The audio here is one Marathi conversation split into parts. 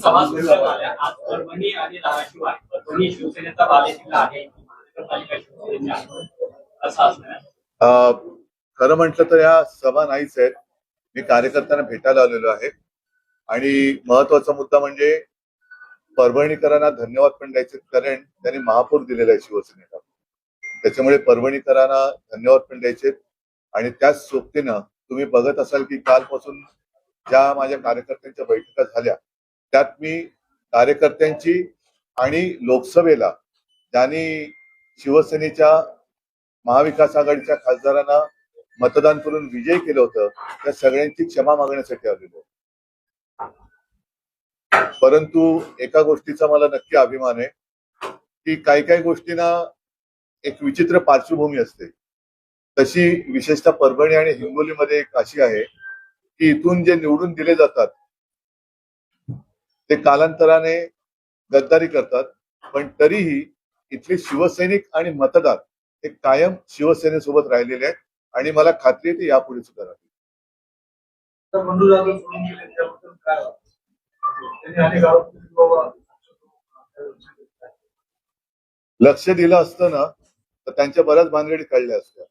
सभा सुरू झाल्या आज परभणी आणि धाराशिव आहे. परभणी शिवसेनेचा बालेकिल्ला आहे, महानगरपालिका शिवसेनेची आहे असं असणार. खरं म्हटलं तर या सभा नाहीच आहेत. मी कार्यकर्त्यांना भेटायला आलेलो आहे आणि महत्वाचा मुद्दा म्हणजे परभणीकरांना धन्यवाद पण द्यायचे, कारण त्यांनी महापौर दिलेला आहे शिवसेनेला. त्याच्यामुळे परभणीकरांना धन्यवाद पण द्यायचे. आणि त्याच सोबतीनं तुम्ही बघत असाल की कालपासून ज्या माझ्या कार्यकर्त्यांच्या बैठका झाल्या त्यात मी कार्यकर्त्यांची आणि लोकसभेला ज्यांनी शिवसेनेच्या महाविकास आघाडीच्या खासदारांना मतदान करून विजयी केलं होतं त्या सगळ्यांची क्षमा मागण्यासाठी आलेलो. परंतु एका गोष्टीचा मला नक्की अभिमान आहे की काही काही गोष्टींना एक विचित्र पार्श्वभूमी असते. तशी विशेषतः परभणी आणि हिंगोलीमध्ये एक अशी आहे की इथून जे निवडून दिले जातात ते कालांतराने गद्दारी करतात, पण तरीही इथले शिवसैनिक आणि मतदार हे कायम शिवसेनेसोबत राहिलेले आहेत आणि मला खात्री आहे ते यापुढे सुद्धा राहतील. लक्ष दिलं असतं ना तर त्यांच्या बऱ्याच भानगडी कळल्या असत्या.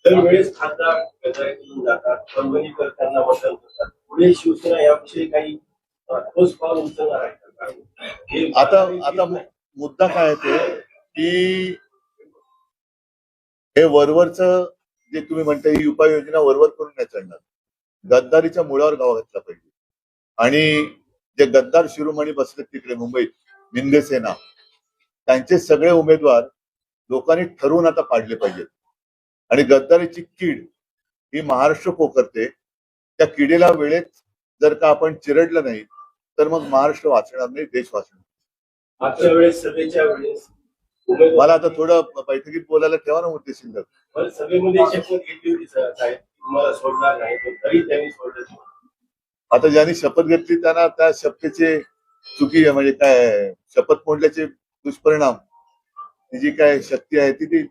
दरवेळेस खासदार गद्दारीतून जातात, परभणीकर त्यांना मतदान करतात. पुढे शिवसेना याविषयी काही ठोस पाऊल उचलणार आहे? आता मुद्दा काय आहे ते की हे वरवरचं जे तुम्ही म्हणता ही उपाययोजना वरवर करून नाही चालणार. गद्दारीच्या मुळावर गाव घातला पाहिजे. आणि जे गद्दार शिरोमणी बसले तिकडे मुंबईत निंदे सेना, त्यांचे सगळे उमेदवार लोकांनी ठरवून आता पाडले पाहिजेत. आणि गद्दारीची कीड ही महाराष्ट्र पोखरते. त्या किडीला वेळेत जर का आपण चिरडलं नाही तर मग महाराष्ट्र वाचणार नाही, देश वाचणार. मागच्या वेळेस सभेच्या वेळेस मला आता थोडं बैठकीत बोलायला ठेवा ना मुद्दे शिल्लक. सभेमध्ये शपथ घेतली होती साहेब, तुम्हाला सोडणार नाही, तरी त्यांनी सोडलं. आता ज्यांनी शपथ घेतली त्यांना त्या शपथेचे चुकी म्हणजे काय शपथ मोडल्याचे दुष्परिणाम जी काय शक्ती आहे ती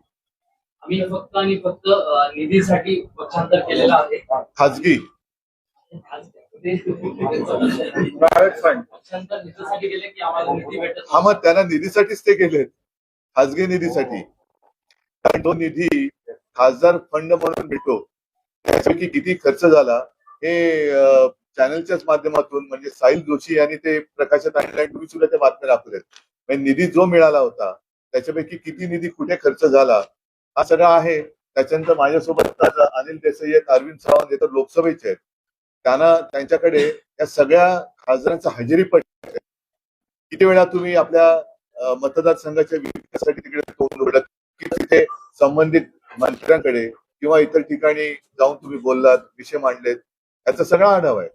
आम्ही फक्त आणि फक्त निधीसाठी पक्षांतर केलेलं आहे. खाजगी प्रायव्हेट फंड पक्षांतर निधीसाठी गेले की आम्हाला निधी भेटत. हा, मग त्यांना निधीसाठीच ते गेलेत, खाजगी निधीसाठी. कारण तो निधी खासदार फंड म्हणून भेटतो, त्यापैकी किती खर्च झाला हे चॅनलच्याच माध्यमातून म्हणजे साहिल जोशी यांनी ते प्रकाशात आणले. तुम्ही सुद्धा त्या बातम्या दाखवल्यात. म्हणजे निधी जो मिळाला होता त्याच्यापैकी किती निधी कुठे खर्च झाला हा सगळा आहे. त्याच्यानंतर माझ्यासोबत अनिल देसाई आहेत, अरविंद सावंत हे तर लोकसभेचे आहेत. त्यांना त्यांच्याकडे या सगळ्या खासदारांचा हजेरी पट किती वेळा तुम्ही आपल्या मतदारसंघाच्या विकासासाठी तिकडे तोंड उघडत की तिथे संबंधित मंत्र्यांकडे किंवा इतर ठिकाणी जाऊन तुम्ही बोललात, विषय मांडलेत, याचा सगळा आढावा आहे.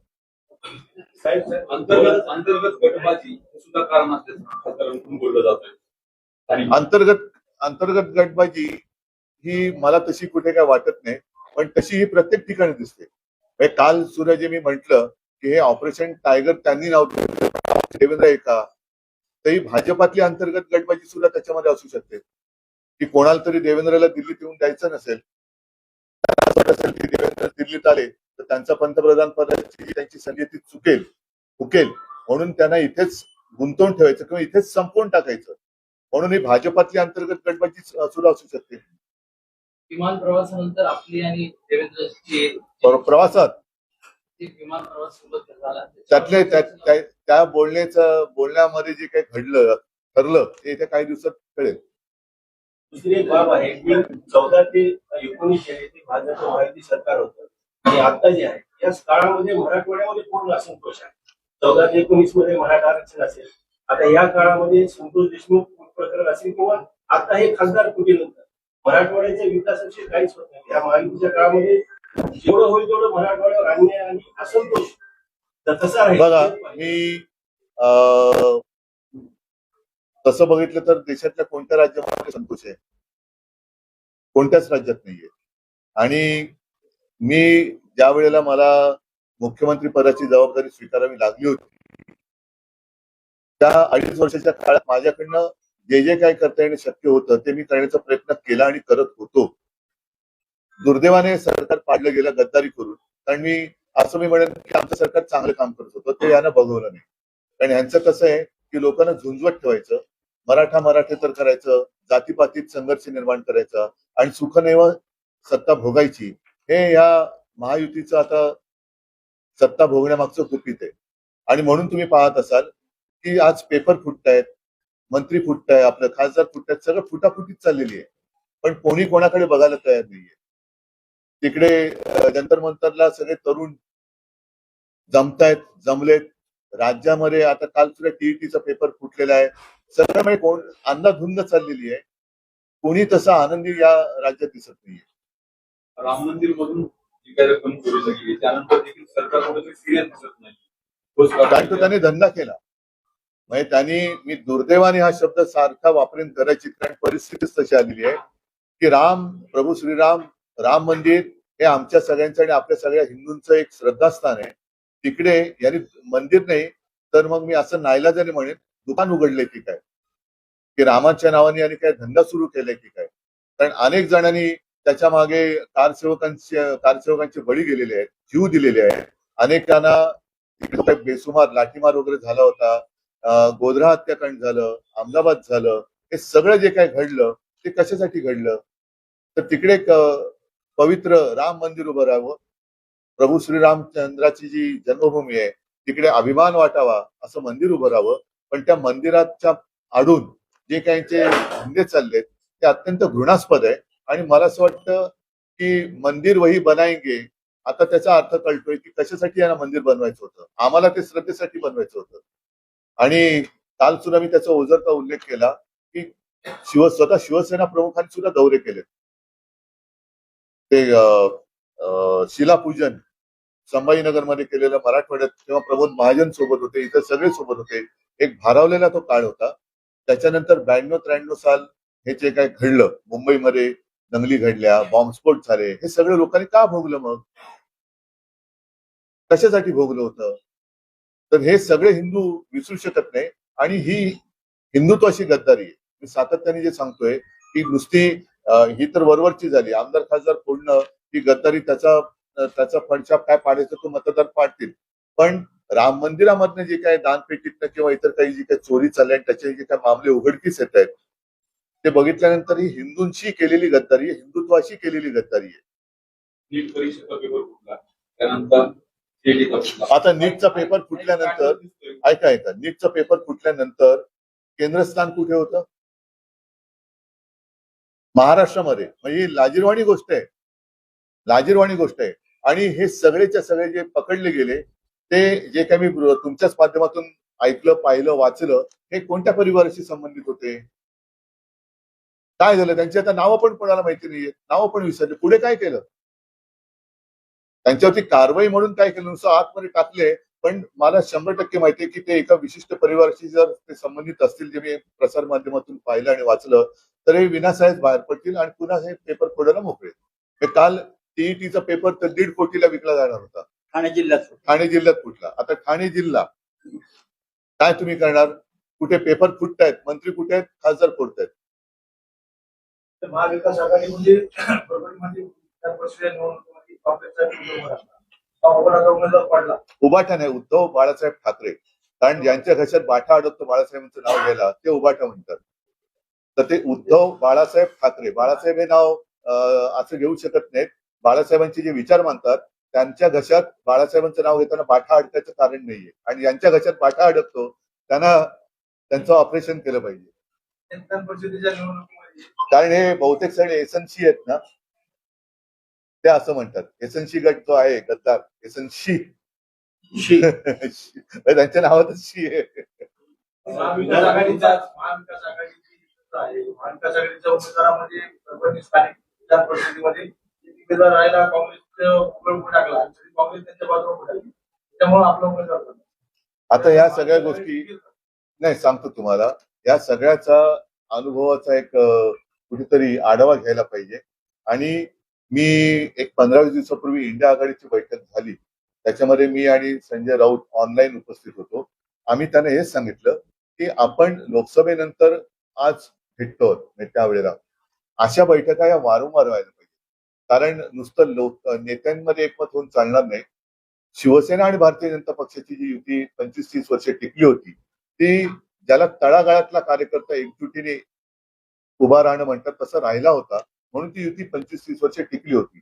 अंतर्गत गटबाजी सुद्धा कारण असल्याचं बोललं जातंय. अंतर्गत गटबाजी ही मला तशी कुठे काय वाटत नाही, पण तशी ही प्रत्येक ठिकाणी दिसते. काल सूर्य मी म्हटलं की हे ऑपरेशन टायगर त्यांनी नाव देवेंद्र एका, तरी भाजपातली अंतर्गत गटबाजी सुद्धा त्याच्यामध्ये असू शकते की कोणाला तरी देवेंद्रला दिल्लीत येऊन द्यायचं नसेल, की देवेंद्र दिल्लीत आले तर त्यांचा पंतप्रधान पदाची त्यांची संधी ती हुकेल म्हणून त्यांना इथेच गुंतवून ठेवायचं किंवा इथेच संपवून टाकायचं. म्हणून ही भाजपातली अंतर्गत गटबाजी सुद्धा असू शकते. विमान प्रवासानंतर आपली आणि देवेंद्रची प्रवासात विमान प्रवास सोबत झाला, त्यातले त्या बोलण्यामध्ये जे काही ठरलं ते येत्या काही दिवसात कळेल. दुसरी एक बाब आहे की 14 ते 19 ते भाजपचं माहिती सरकार होतं आणि आता जे आहे या काळामध्ये मराठवाड्यामध्ये पूर्ण असंतोष आहे. 14 ते 19 मध्ये मराठा आरक्षण असेल, आता या काळामध्ये संतोष देशमुख प्रकरण असेल किंवा आता हे खासदार फुटीनंतर मराठवाड्याच्या विकासाविषयी काहीच होत नाही. या महायुतीच्या काळामध्ये जेवढं होईल तेवढं मराठवाड्यावर अन्याय आणि असंतोष तसा राहील. बघा, मी तसं बघितलं तर देशातल्या कोणत्या राज्यामध्ये संतोष आहे? कोणत्याच राज्यात नाहीये. आणि मी ज्या वेळेला मला मुख्यमंत्री पदाची जबाबदारी स्वीकारावी लागली होती त्या 2.5 वर्षाच्या काळात माझ्याकडनं जे काही करता येणं शक्य होतं ते मी करण्याचा प्रयत्न केला आणि करत होतो. दुर्दैवाने सरकार पाडलं गेलं गद्दारी करून, कारण मी असं मी म्हणेन की आमचं सरकार चांगलं काम करत होतं, ते यानं बघवलं नाही. कारण ह्यांचं कसं आहे की लोकांना झुंजवत ठेवायचं, मराठेतर करायचं, जातीपातीत संघर्ष निर्माण करायचा आणि सुखनेव सत्ता भोगायची, हे या महायुतीचं आता सत्ता भोगण्यामागचं गुपित आहे. आणि म्हणून तुम्ही पाहत असाल की आज पेपर फुटतायत, मंत्री फुटताय, आपलं खासदार फुटतायत, सगळं फुटाफुटीच चाललेली आहे. पण कोणी कोणाकडे बघायला तयार नाहीये. तिकडे जंतर मंतरला सगळे तरुण जमतायत, जमलेत. राज्यामध्ये आता काल सुद्धा टीईटीचा पेपर फुटलेला आहे. सगळं म्हणजे कोण अंधाधुंद चाललेली आहे. कोणी तसा आनंदी या राज्यात दिसत नाहीये. राम मंदिर मधून जी काही रक्कम चोरी गेली त्यानंतर देखील सरकारमध्ये सिरियस दिसत नाही. कारण तो त्याने धंदा केला. म्हणजे त्यांनी, मी दुर्दैवाने हा शब्द सारखा वापरेन कदाचित, कारण परिस्थितीच तशी आलेली आहे की प्रभू श्रीराम, राम मंदिर हे आमच्या सगळ्यांचं आणि आपल्या सगळ्या हिंदूंचं एक श्रद्धास्थान आहे. तिकडे यांनी मंदिर नाही तर मग मी असं नाईलाजाने म्हणेन दुकान उघडले की काय, की रामाच्या नावाने यांनी काय धंदा सुरू केलाय की काय. कारण अनेक जणांनी त्याच्या मागे कारसेवकांचे बळी गेलेले आहेत, जीव दिलेले आहेत. अनेकांना तिकडे बेसुमार लाठीमार वगैरे झाला होता, गोधरा हत्याकांड झालं, अहमदाबाद झालं. हे सगळं जे काय घडलं ते कशासाठी घडलं, तर तिकडे एक पवित्र राम मंदिर उभं राहावं, प्रभू श्रीरामचंद्राची जी जन्मभूमी आहे तिकडे अभिमान वाटावा असं मंदिर उभं राहावं. पण त्या मंदिराच्या आडून जे काहींचे धंदे चाललेत ते अत्यंत घृणास्पद आहे. आणि मला असं वाटतं की मंदिर वही बनाएंगे, आता त्याचा अर्थ कळतोय की कशासाठी यांना मंदिर बनवायचं होतं. आम्हाला ते श्रद्धेसाठी बनवायचं होतं. आणि काल सुद्धा मी त्याचा ओझरचा उल्लेख केला की स्वतः शिवसेना प्रमुखांनी सुद्धा दौरे केले. ते शिलापूजन संभाजीनगरमध्ये केलेलं मराठवाड्यात, तेव्हा प्रमोद महाजन सोबत होते, इतर सगळे सोबत होते. एक भारावलेला तो काळ होता. त्याच्यानंतर 92-93 साल हे जे काय घडलं, मुंबईमध्ये दंगली घडल्या, बॉम्बस्फोट झाले, हे सगळं लोकांनी का भोगलं, मग कशासाठी भोगलं होतं. तर हे सगळे हिंदू विसरू शकत नाही. आणि ही हिंदुत्वाची गद्दारी आहे. मी सातत्याने जे सांगतोय की नुसती ही तर वरवरची झाली, आमदार खासदार फोडणं ही गद्दारी, त्याचा फडशा काय पाडायचं तो मतदार पाडतील. पण राम मंदिरामधनं जे काय दानपेटीतनं किंवा इतर काही जी काही चोरी चालल्या त्याचे जे काही मामले उघडकीस येत आहेत ते बघितल्यानंतर ही हिंदूंशी केलेली गद्दारी आहे, हिंदुत्वाशी केलेली गद्दारी आहे. नीट परीक्षेचा पेपर फुटला, त्यानंतर आता नीटचा पेपर फुटल्यानंतर, ऐका, नीटचा पेपर फुटल्यानंतर केंद्रस्थान कुठे होतं? महाराष्ट्रामध्ये. म्हणजे लाजिरवाणी गोष्ट आहे, लाजिरवाणी गोष्ट आहे. आणि हे सगळेच्या सगळे जे पकडले गेले ते जे काही मी तुमच्याच माध्यमातून ऐकलं, पाहिलं, वाचलं, हे कोणत्या परिवाराशी संबंधित होते, काय झालं, त्यांची आता नावं पण कोणाला माहिती नाहीये, नावं पण विसरले. पुढे काय केलं त्यांच्यावरती कारवाई म्हणून काय केलं, नुसतं आतमध्ये टाकले. पण मला 100% माहिती आहे की ते एका विशिष्ट परिवाराशी जर ते संबंधित असतील, जे मी प्रसार माध्यमातून पाहिलं आणि वाचलं, तर हे विनासाहेब बाहेर पडतील आणि पुन्हा हे पेपर फोडायला मोकळे. काल टीईटीचा पेपर तर 1.5 कोटीला विकला जाणार होता, ठाणे जिल्ह्यात फुटला. आता ठाणे जिल्हा काय तुम्ही करणार? कुठे पेपर फुटतायत, मंत्री कुठे आहेत, खासदार फोडतायत. महाविकास आघाडीमध्ये उभाटा नाही, उद्धव बाळासाहेब ठाकरे. कारण ज्यांच्या घशात बाठा अडकतो बाळासाहेबांचं नाव घ्यायला ते उभाटा म्हणतात. तर ते उद्धव बाळासाहेब ठाकरे, बाळासाहेब हे नाव असं घेऊ शकत नाहीत. बाळासाहेबांचे जे विचार मानतात त्यांच्या घशात बाळासाहेबांचं नाव घेताना बाठा अडकायचं कारण नाहीये. आणि ज्यांच्या घशात बाठा अडकतो त्यांना त्यांचं ऑपरेशन केलं पाहिजे. कारण हे बहुतेक सगळे एसएनसी आहेत ना, ते असं म्हणतात. एसएनसी गट जो आहे गद्दार, एसएनसी त्यांच्या नावातच शी आहे. महाविकास आघाडीच्या उमेदवारामध्ये स्थानिक परिषदेमध्ये उमेदवार राहायला काँग्रेसचं टाकला, काँग्रेस त्यांच्या बाजूला उठाली, त्यामुळे आपला उमेदवार. आता या सगळ्या गोष्टी नाही सांगतो तुम्हाला, या सगळ्याचा अनुभवाचा एक कुठेतरी आढावा घ्यायला पाहिजे. आणि मी एक 15-20 दिवसापूर्वी इंडिया आघाडीची बैठक झाली, त्याच्यामध्ये मी आणि संजय राऊत ऑनलाईन उपस्थित होतो. आम्ही त्यांना हेच सांगितलं की आपण लोकसभेनंतर आज भेटतो त्यावेळेला अशा बैठका या वारंवार व्हायला पाहिजे. कारण नुसतं नेत्यांमध्ये एकमत होऊन चालणार नाही. शिवसेना आणि भारतीय जनता पक्षाची जी युती 25-30 वर्षे टिकली होती, ती ज्याला तळागाळातला कार्यकर्ता एकजुटीने उभा राहणं म्हणतात तसं राहिला होता, म्हणून ती युती 25-30 वर्षे टिकली होती.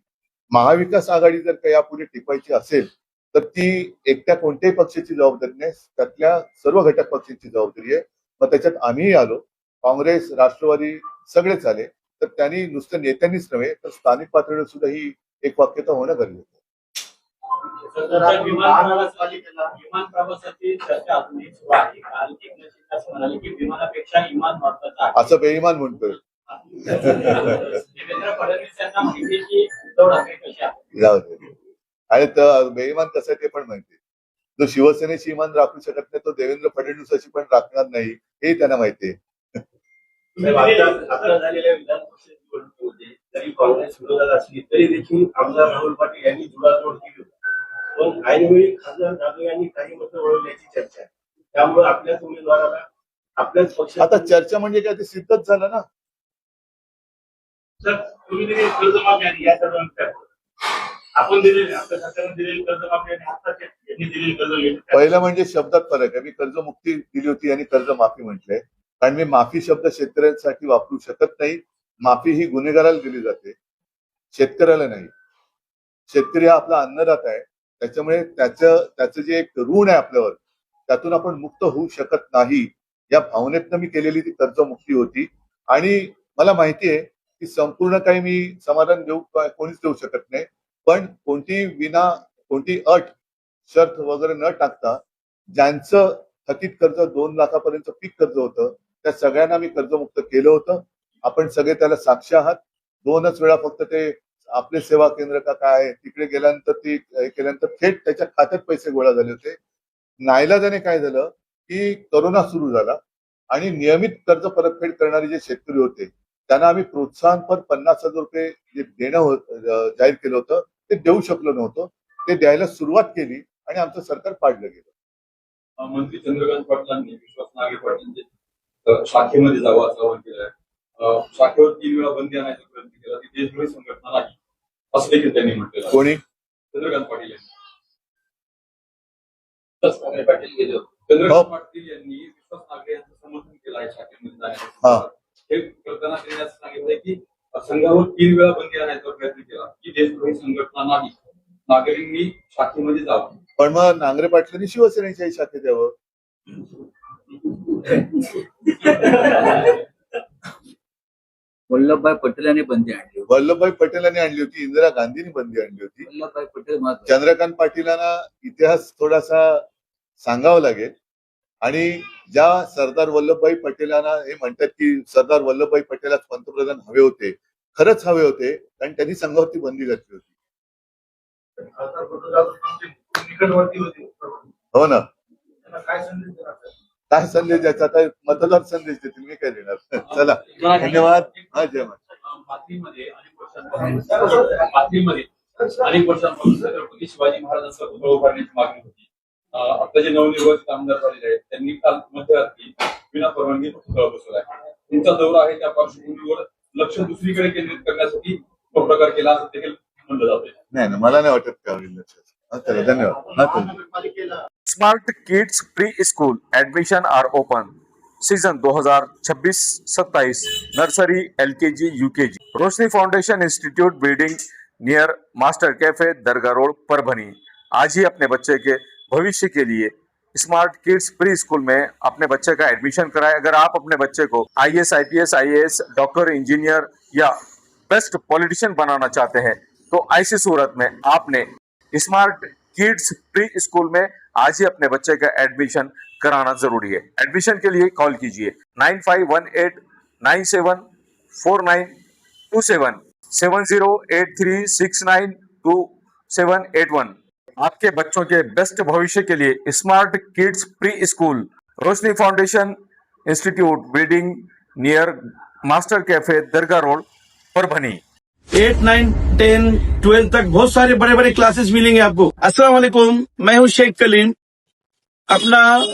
महाविकास आघाडी जर का यापुढे टिकवायची असेल तर ती एकट्या कोणत्याही पक्षाची जबाबदारी नाही, त्यातल्या सर्व घटक पक्षांची जबाबदारी आहे. मग त्याच्यात आम्हीही आलो, काँग्रेस, राष्ट्रवादी सगळेच आले. तर त्यांनी नुसतं नेत्यांनीच नव्हे तर स्थानिक पातळीवर सुद्धा ही एक वाक्यता होणं गरजेचं आहे. तर विमान प्रवासाची चर्चा अजूनही सुरू आहे. काल एकनाथ शिंदे असं म्हणाले की विमानापेक्षा विमान महत्वाचं आहे. असं बेईमान म्हणतोय. देवेंद्र फडणवीस यांना माहिती की उद्धव ठाकरे कसे आहेत. जाऊ दे. आणि तर बेईमान कसं आहे ते पण माहिती. जो शिवसेनेशी इमान राखू शकत नाही तो देवेंद्र फडणवीसाची पण राखणार नाही हे त्यांना माहिती आहे. आता झालेल्या विधान परिषद निवडणुकीमध्ये जरी काँग्रेस विरोधात असली तरी देखील आमदार राहुल पाटील यांनी जुळाजुळ केली होती. पण ऐनवेळी खासदार जाधव यांनी काही मतं वळवल्याची चर्चा आहे. त्यामुळे आपल्याच उमेदवाराला आपल्याच पक्षात आता चर्चा म्हणजे काय ते सिद्धच झालं ना. सर तुम्ही दिलेली कर्जमाफी आणि या सर्वांच्या आपण दिलेली आपल्या सरकारने दिलेली कर्जमाफी आणि आता यांनी दिलेली कर्ज पहिलं म्हणजे शब्दात फरक आहे. मी कर्जमुक्ती दिली होती आणि कर्जमाफी म्हटलंय, कारण मी माफी शब्द शेतकऱ्यांसाठी वापरू शकत नाही. माफी ही गुन्हेगाराला दिली जाते, शेतकऱ्याला नाही. शेतकरी हा आपला अन्नदाता आहे, त्याच्यामुळे त्याचं जे एक ऋण आहे आपल्यावर त्यातून आपण मुक्त होऊ शकत नाही. या भावनेतनं मी केलेली ती कर्जमुक्ती होती. आणि मला माहिती आहे की संपूर्ण काही मी समाधान कोणीच देऊ शकत नाही, पण कोणती अट शर्त वगैरे न टाकता ज्यांचं थकीत कर्ज 2 लाखापर्यंत पीक कर्ज होतं त्या सगळ्यांना मी कर्जमुक्त केलं होतं. आपण सगळे त्याला साक्ष आहात. 2च वेळा फक्त ते आपले सेवा केंद्र का काय तिकडे गेल्यानंतर ती केल्यानंतर थेट त्याच्या खात्यात पैसे गोळा झाले होते. नाईलाजाने काय झालं की करोना सुरू झाला आणि नियमित कर्ज परतफेड करणारे जे शेतकरी होते त्यांना आम्ही प्रोत्साहनपर 50,000 रुपये जे देणं जाहीर केलं होतं ते देऊ शकलो नव्हतो. ते द्यायला सुरुवात केली आणि आमचं सरकार पाडलं गेलं. मंत्री चंद्रकांत पाटलांनी विश्वास नागे पाटील शाखेमध्ये जावं असं आवाहन केलंय. शाखेवर 3 वेळा बंदी आणायचा प्रयत्न केला, ती देशद्रोही संघटना नाही असं देखील त्यांनी म्हटलेलं. कोणी? चंद्रकांत पाटील यांनी. चंद्रकांत पाटील गेले होते. चंद्रकांत पाटील यांनी विश्वास नागरे यांचं समर्थन केलं आहे शाखेमध्ये जाण्याचं. हे करताना त्यांनी असं सांगितलंय की संघावर 3 वेळा बंदी आणायचा प्रयत्न केला, ही देशद्रोही संघटना नाही, नागरिकांनी शाखेमध्ये जावं. पण मग नांगरे पाटलांनी शिवसेनेच्याही शाखेत यावं. वल्लभभाई पटेलांनी बंदी आणली होती. वल्लभभाई पटेलांनी आणली होती, इंदिरा गांधींनी बंदी आणली होती. वल्लभभाई पटेल महत्वाचे. चंद्रकांत पाटीलांना इतिहास थोडासा सांगावा लागेल. आणि ज्या सरदार वल्लभभाई पटेलांना हे म्हणतात की सरदार वल्लभभाई पटेलच पंतप्रधान हवे होते, खरंच हवे होते, कारण त्यांनी संघावरती बंदी घातली होती. निकटवर्ती होते. हो ना. काय संदेश देणार? काय संदेश द्यायचा? आता मतदार संदेश देतील, मी काय देणार. चला धन्यवाद. हा जय महाराज. बातमीमध्ये अनेक वर्षांपासून छत्रपती शिवाजी महाराजांचा पुतळा उभारण्याची मागणी होती. आता जे नवनिर्वाचित आमदार झालेले आहेत त्यांनी काल मध्यरात्री विना परवानगी पुतळा बसवला आहे. तुमचा दौरा आहे त्या पार्श्वभूमीवर लक्ष दुसरीकडे केंद्रित करण्यासाठी तो प्रकार केला असं देखील म्हणलं जातंय. नाही, मला नाही वाटत काय होईल लक्षात. चला धन्यवाद. Smart kids pre school admission are open. Season 2026-27 nursery LKG UKG. Roshni foundation institute building near master cafe दरगाह रोड परभनी. आज ही अपने बच्चे के भविष्य के लिए स्मार्ट किड्स प्री स्कूल में अपने बच्चे का एडमिशन कराएं. अगर आप अपने बच्चे को IAS IPS IAS doctor engineer या बेस्ट पॉलिटिशियन बनाना चाहते हैं तो ऐसी सूरत में आपने स्मार्ट किड्स प्री स्कूल में आज ही अपने बच्चे का एडमिशन कराना जरूरी है. एडमिशन के लिए कॉल कीजिए 9518974927 7083692781. आपके बच्चों के बेस्ट भविष्य के लिए smart kids pre school, Roshni foundation institute building near master cafe दरगाह रोड परभनी. 8, 9, 10, 12 तक बहुत सारे बड़े बड़े क्लासेस मिलेंगे आपको. अस्सलाम वालेकुम, मैं हूं शेख कलीम. अपना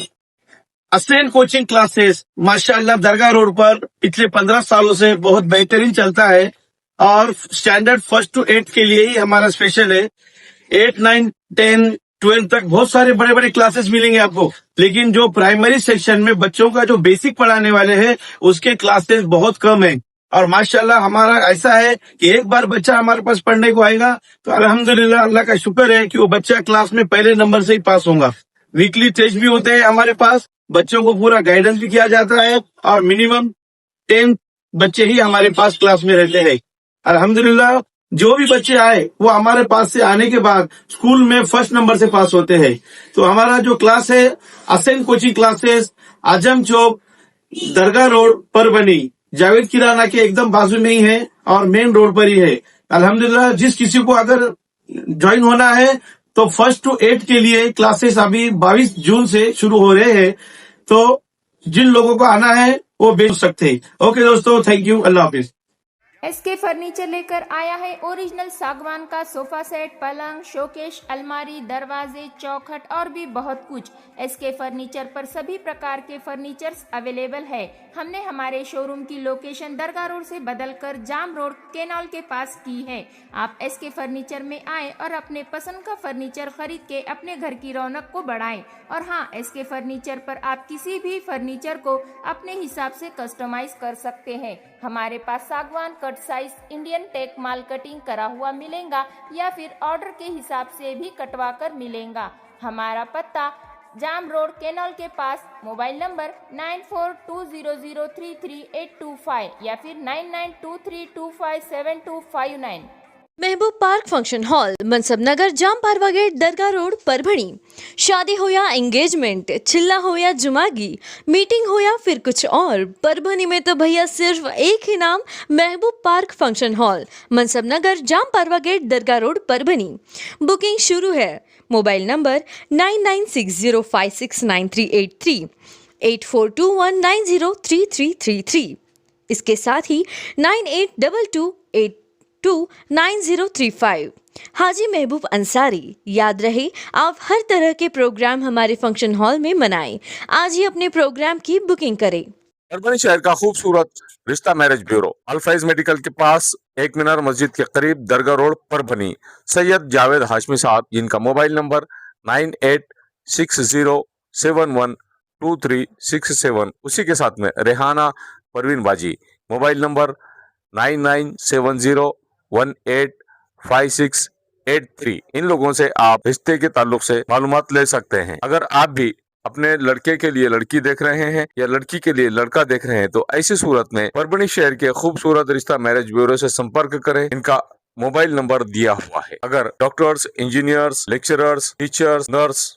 असेन कोचिंग क्लासेस माशाअल्लाह दरगाह रोड पर पिछले 15 सालों से बहुत बेहतरीन चलता है और स्टैंडर्ड 1st to 8th के लिए ही हमारा स्पेशल है. 8, 9, 10, 12th तक बहुत सारे बड़े बड़े क्लासेस मिलेंगे आपको, लेकिन जो प्राइमरी सेक्शन में बच्चों का जो बेसिक पढ़ाने वाले हैं उसके क्लासेस बहुत कम है। और माशाल्लाह हमारा ऐसा है कि एक बार बच्चा हमारे पास पढ़ने को आएगा तो अल्हम्दुलिल्लाह अल्लाह का शुक्र है कि वो बच्चा क्लास में पहले नंबर से ही पास होगा। वीकली टेस्ट भी होते हैं हमारे पास, बच्चों को पूरा गाइडेंस भी किया जाता है और मिनिमम 10 बच्चे ही हमारे पास क्लास में रहते हैं। अल्हम्दुलिल्लाह जो भी बच्चे आए वो हमारे पास से आने के बाद स्कूल में फर्स्ट नंबर से पास होते हैं। तो हमारा जो क्लास है असेन कोचिंग क्लासेस, आजम चौक, दरगाह रोड पर बनी, जावेद किराना के एकदम बाजू में ही है और मेन रोड पर ही है। अल्हम्दुलिल्लाह जिस किसी को अगर ज्वाइन होना है तो 1st to 8th के लिए क्लासेस अभी 22 जून से शुरू हो रहे हैं, तो जिन लोगों को आना है वो भेज सकते हैं। ओके दोस्तों, थैंक यू, अल्लाह हाफिज। एसके फर्नीचर लेकर आया है ओरिजिनल सागवान का सोफा सेट, पलंग, शोकेश, अलमारी, दरवाजे, चौखट और भी बहुत कुछ। एसके फर्नीचर पर सभी प्रकार के फर्नीचर्स अवेलेबल है। हमने हमारे शोरूम की लोकेशन दरगाह रोड से बदलकर जाम रोड केनाल के पास की है। आप एसके फर्नीचर में आए और अपने पसंद का फर्नीचर खरीद के अपने घर की रौनक को बढ़ाएं। और हाँ, एसके फर्नीचर पर आप किसी भी फर्नीचर को अपने हिसाब से कस्टमाइज कर सकते हैं। हमारे पास सागवान कट साइज इंडियन टेक माल कटिंग करा हुआ मिलेगा या फिर ऑर्डर के हिसाब से भी कटवा कर मिलेगा। हमारा पत्ता जाम रोड केनॉल के पास, मोबाइल नंबर 9420033825 या फिर 9923257259। महबूब पार्क फंक्शन हॉल, मनसब नगर, जाम पारवा गेट, दरगाह रोड, परभणी। शादी हो या एंगेजमेंट, चिल्ला हो या जुमागी, मीटिंग हो या फिर कुछ और, परभणी में तो भैया सिर्फ एक ही नाम, महबूब पार्क फंक्शन हॉल, मनसब नगर, जाम पारवा गेट, दरगाह रोड, परभणी। बुकिंग शुरू है। Mobile number 9960569383, 8421903333। इसके साथ ही 9822829035। हाजी महबूब अंसारी। याद रहे, आप हर तरह के प्रोग्राम हमारे फंक्शन हॉल में मनाएं। आज ही अपने प्रोग्राम की बुकिंग करें। परभणी शहर का खूबसूरत रिश्ता मैरिज ब्यूरो, अल्फाइज मेडिकल के पास, एक मीनार मस्जिद के करीब, दरगाह रोड, परभणी। सैयद जावेद हाशमी साहब, जिनका मोबाइल नंबर 9860711237, उसी के साथ में रेहाना परवीन बाजी, मोबाइल नंबर 9970185683। इन लोगों से आप रिश्ते के ताल्लुक से मालूमात ले सकते हैं। अगर आप भी अपने लड़के के लिए लड़की देख रहे हैं या लड़की के लिए लड़का देख रहे हैं तो ऐसी सूरत में परभणी शहर के खूबसूरत रिश्ता मैरिज ब्यूरो से संपर्क करें। इनका मोबाइल नंबर दिया हुआ है। अगर doctors, engineers, lecturers, teachers, nurse,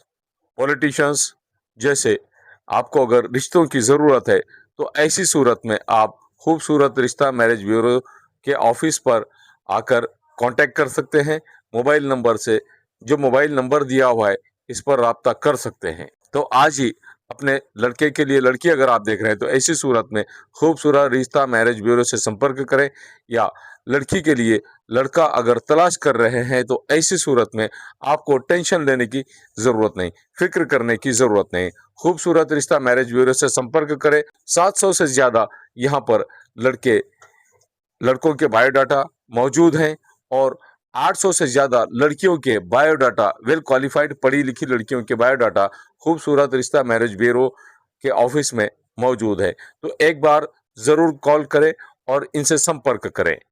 politicians जैसे आपको अगर रिश्तों की जरूरत है तो ऐसी सूरत में आप खूबसूरत रिश्ता मैरिज ब्यूरो के ऑफिस पर आकर कांटेक्ट कर सकते हैं। मोबाइल नंबर से, जो मोबाइल नंबर दिया हुआ है, इस पर राब्ता कर सकते हैं। तो आज ही अपने लड़के के लिए लड़की अगर आप देख रहे हैं तो ऐसी सूरत में खूबसूरत रिश्ता मैरिज ब्यूरो से संपर्क करें, या लड़की के लिए लड़का अगर तलाश कर रहे हैं तो ऐसी सूरत में आपको टेंशन लेने की जरूरत नहीं, फिक्र करने की जरूरत नहीं। खूबसूरत रिश्ता मैरिज ब्यूरो से संपर्क करें। 700 से ज्यादा यहाँ पर लड़कों के बायोडाटा मौजूद हैं और 800 से ज्यादा लड़कियों के बायोडाटा, वेल क्वालिफाइड पढ़ी लिखी लड़कियों के बायोडाटा खूबसूरत रिश्ता मैरिज ब्यूरो के ऑफिस में मौजूद है। तो एक बार जरूर कॉल करें और इनसे संपर्क करें।